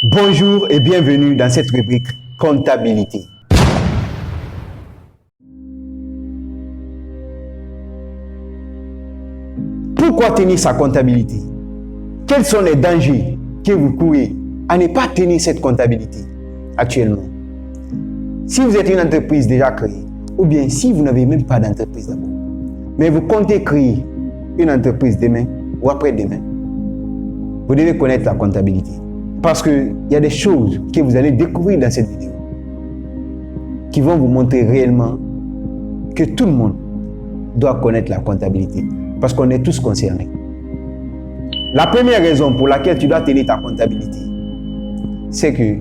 Bonjour et bienvenue dans cette rubrique comptabilité. Pourquoi tenir sa comptabilité? Quels sont les dangers que vous courez à ne pas tenir cette comptabilité actuellement? Si vous êtes une entreprise déjà créée, ou bien si vous n'avez même pas d'entreprise d'abord, mais vous comptez créer une entreprise demain ou après-demain, vous devez connaître la comptabilité. Parce qu'il y a des choses que vous allez découvrir dans cette vidéo qui vont vous montrer réellement que tout le monde doit connaître la comptabilité. Parce qu'on est tous concernés. La première raison pour laquelle tu dois tenir ta comptabilité, c'est que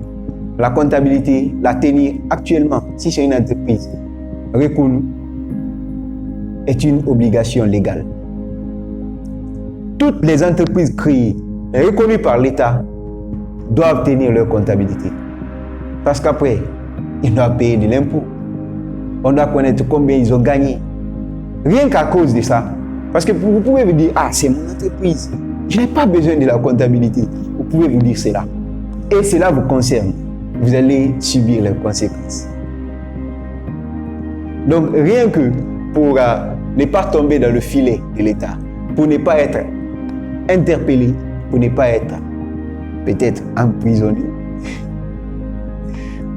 la comptabilité, la tenir actuellement, si c'est une entreprise reconnue, est une obligation légale. Toutes les entreprises créées et reconnues par l'État doivent tenir leur comptabilité. Parce qu'après, ils doivent payer de l'impôt. On doit connaître combien ils ont gagné. Rien qu'à cause de ça. Parce que vous pouvez vous dire, c'est mon entreprise. Je n'ai pas besoin de la comptabilité. Vous pouvez vous dire cela. Et cela vous concerne. Vous allez subir les conséquences. Donc, rien que pour ne pas tomber dans le filet de l'État, pour ne pas être interpellé, pour ne pas être peut-être emprisonné,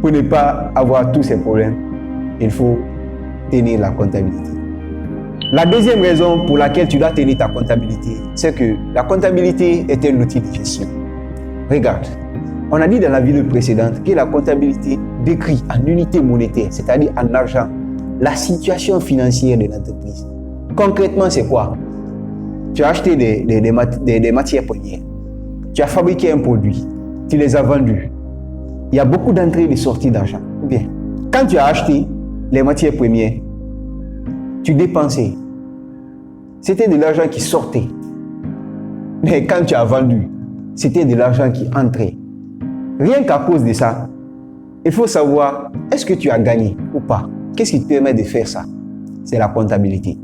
pour ne pas avoir tous ces problèmes, il faut tenir la comptabilité. La deuxième raison pour laquelle tu dois tenir ta comptabilité, c'est que la comptabilité est un outil de gestion. Regarde, on a dit dans la vidéo précédente que la comptabilité décrit en unité monétaire, c'est-à-dire en argent, la situation financière de l'entreprise. Concrètement, c'est quoi? Tu as acheté des matières premières. Tu as fabriqué un produit, tu les as vendus. Il y a beaucoup d'entrées et de sorties d'argent. Bien, quand tu as acheté les matières premières, tu dépensais. C'était de l'argent qui sortait. Mais quand tu as vendu, c'était de l'argent qui entrait. Rien qu'à cause de ça, il faut savoir, est-ce que tu as gagné ou pas? Qu'est-ce qui te permet de faire ça? C'est la comptabilité.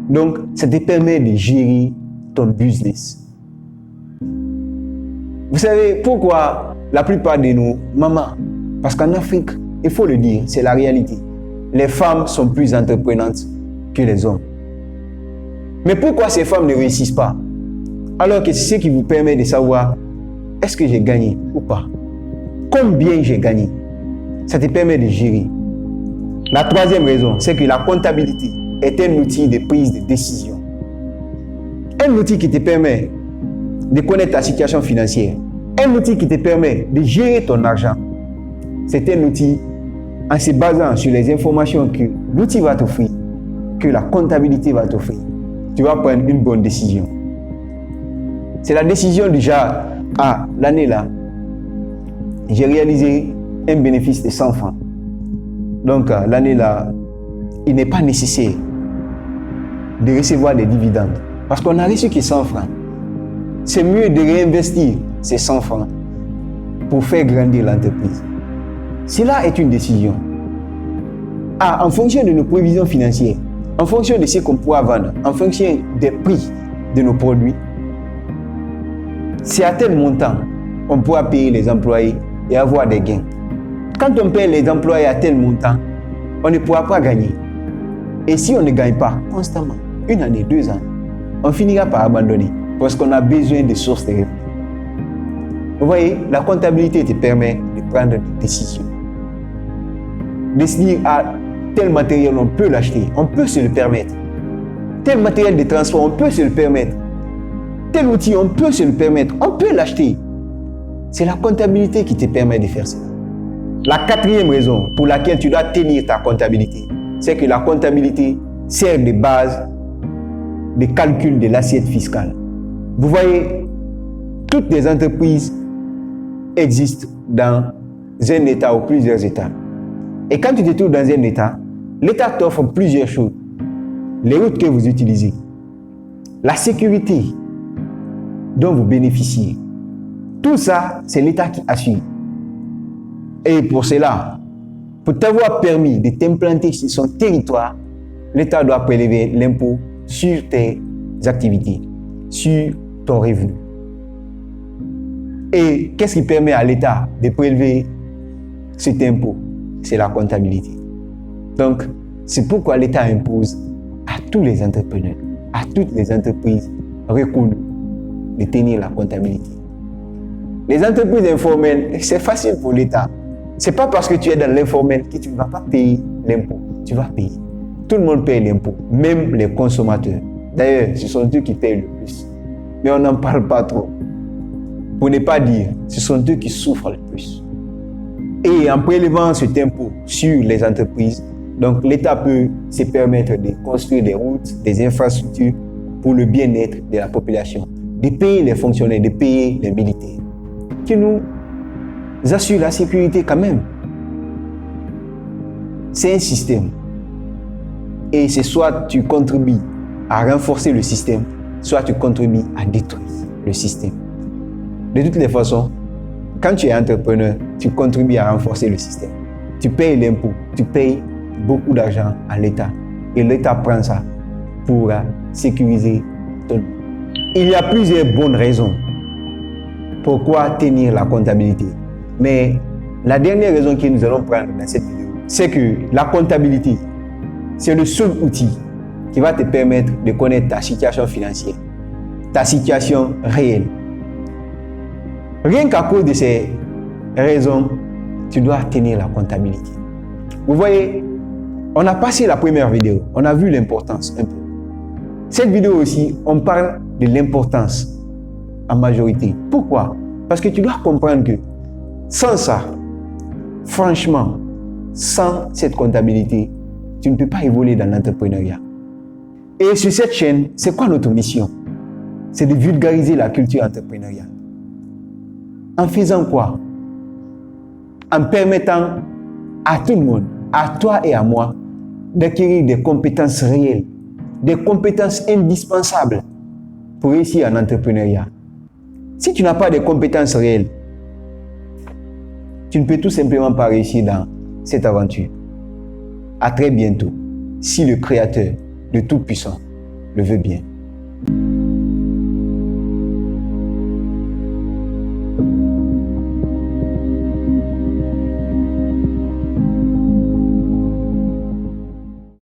Donc, ça te permet de gérer ton business. Vous savez pourquoi la plupart de nos mamans, parce qu'en Afrique, il faut le dire, c'est la réalité, les femmes sont plus entreprenantes que les hommes. Mais pourquoi ces femmes ne réussissent pas? Alors que c'est ce qui vous permet de savoir, est-ce que j'ai gagné ou pas? Combien j'ai gagné? Ça te permet de gérer. La troisième raison, c'est que la comptabilité est un outil de prise de décision. Un outil qui te permet de connaître ta situation financière. Un outil qui te permet de gérer ton argent. C'est un outil en se basant sur les informations que l'outil va t'offrir, que la comptabilité va t'offrir. Tu vas prendre une bonne décision. C'est la décision déjà, l'année là, j'ai réalisé un bénéfice de 100 francs. Donc l'année là, il n'est pas nécessaire de recevoir des dividendes. Parce qu'on a reçu que 100 francs. C'est mieux de réinvestir ces 100 francs pour faire grandir l'entreprise. Cela est une décision. En fonction de nos prévisions financières, en fonction de ce qu'on pourra vendre, en fonction des prix de nos produits, c'est à tel montant on pourra payer les employés et avoir des gains. Quand on paye les employés à tel montant, on ne pourra pas gagner. Et si on ne gagne pas constamment, 1 année, 2 ans, on finira par abandonner parce qu'on a besoin de sources de revenus. Vous voyez, la comptabilité te permet de prendre des décisions. De se dire, tel matériel, on peut l'acheter, on peut se le permettre. Tel matériel de transport, on peut se le permettre. Tel outil, on peut se le permettre, on peut l'acheter. C'est la comptabilité qui te permet de faire cela. La quatrième raison pour laquelle tu dois tenir ta comptabilité, c'est que la comptabilité sert de base de calcul de l'assiette fiscale. Vous voyez, toutes les entreprises existent dans un État ou plusieurs États. Et quand tu te trouves dans un État, l'État t'offre plusieurs choses. Les routes que vous utilisez, la sécurité dont vous bénéficiez. Tout ça, c'est l'État qui assure. Et pour cela, pour t'avoir permis de t'implanter sur son territoire, l'État doit prélever l'impôt sur tes activités, sur ton revenu. Et qu'est-ce qui permet à l'État de prélever cet impôt? C'est la comptabilité. Donc, c'est pourquoi l'État impose à tous les entrepreneurs, à toutes les entreprises reconnues de tenir la comptabilité. Les entreprises informelles, c'est facile pour l'État. C'est pas parce que tu es dans l'informel que tu ne vas pas payer l'impôt. Tu vas payer. Tout le monde paye l'impôt, même les consommateurs. D'ailleurs, ce sont eux qui payent le plus. Mais on n'en parle pas trop. Pour ne pas dire, ce sont eux qui souffrent le plus. Et en prélevant cet impôt sur les entreprises, donc l'État peut se permettre de construire des routes, des infrastructures pour le bien-être de la population, de payer les fonctionnaires, de payer les militaires, qui nous assurent la sécurité quand même. C'est un système. Et c'est soit tu contribues à renforcer le système, soit tu contribues à détruire le système. De toutes les façons, quand tu es entrepreneur, tu contribues à renforcer le système. Tu payes l'impôt, tu payes beaucoup d'argent à l'État. Et l'État prend ça pour sécuriser ton nom. Il y a plusieurs bonnes raisons pourquoi tenir la comptabilité. Mais la dernière raison que nous allons prendre dans cette vidéo, c'est que la comptabilité, c'est le seul outil qui va te permettre de connaître ta situation financière, ta situation réelle. Rien qu'à cause de ces raisons, tu dois tenir la comptabilité. Vous voyez, on a passé la première vidéo, on a vu l'importance un peu. Cette vidéo aussi, on parle de l'importance en majorité. Pourquoi? Parce que tu dois comprendre que sans ça, franchement, sans cette comptabilité, tu ne peux pas évoluer dans l'entrepreneuriat. Et sur cette chaîne, c'est quoi notre mission? C'est de vulgariser la culture entrepreneuriale. En faisant quoi? En permettant à tout le monde, à toi et à moi, d'acquérir des compétences réelles, des compétences indispensables pour réussir en entrepreneuriat. Si tu n'as pas de compétences réelles, tu ne peux tout simplement pas réussir dans cette aventure. À très bientôt, si le Créateur, le Tout-Puissant, le veut bien.